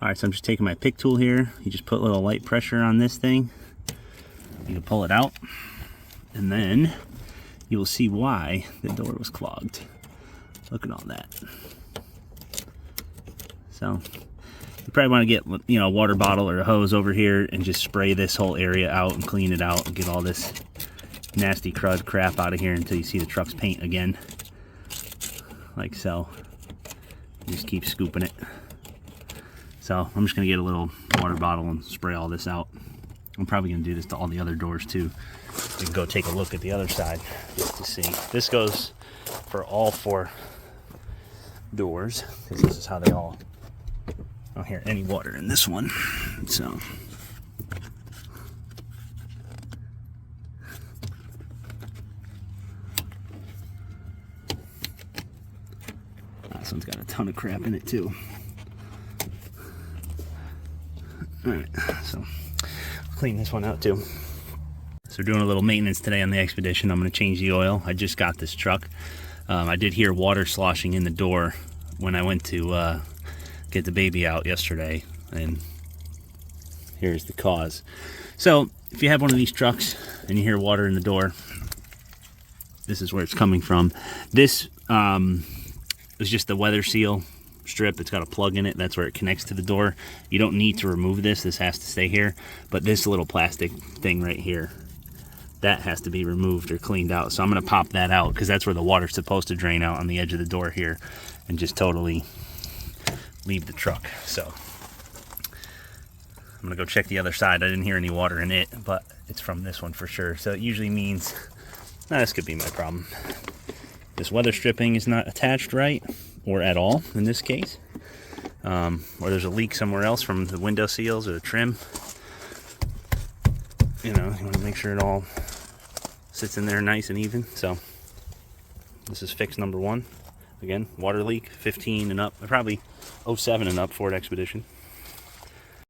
All right, so I'm just taking my pick tool here. You just put a little light pressure on this thing. You can pull it out, and then you will see why the door was clogged. Look at all that. So you probably want to get, you know, a water bottle or a hose over here and just spray this whole area out and clean it out and get all this nasty crud crap out of here until you see the truck's paint again, like so. You just keep scooping it. So I'm just gonna get a little water bottle and spray all this out. I'm probably gonna do this to all the other doors too. We can go take a look at the other side just to see. This goes for all 4 doors, because this is how they all, I don't hear any water in this one. So this one's got a ton of crap in it too. Alright, so clean this one out too. So we're doing a little maintenance today on the Expedition. I'm going to change the oil. I just got this truck. I did hear water sloshing in the door when I went to get the baby out yesterday, and here's the cause. So if you have one of these trucks and you hear water in the door, this is where it's coming from. This is just the weather seal strip. It's got a plug in it. That's where it connects to the door. You don't need to remove this. This has to stay here. But this little plastic thing right here, that has to be removed or cleaned out. So I'm going to pop that out because that's where the water's supposed to drain out on the edge of the door here and just totally leave the truck. So I'm going to go check the other side. I didn't hear any water in it, but it's from this one for sure. So it usually means, this could be my problem. This weather stripping is not attached right, or at all in this case. Or there's a leak somewhere else from the window seals or the trim. You know, you want to make sure it all sits in there nice and even. So this is fix number 1. Again, water leak, 15 and up, probably 07 and up Ford Expedition.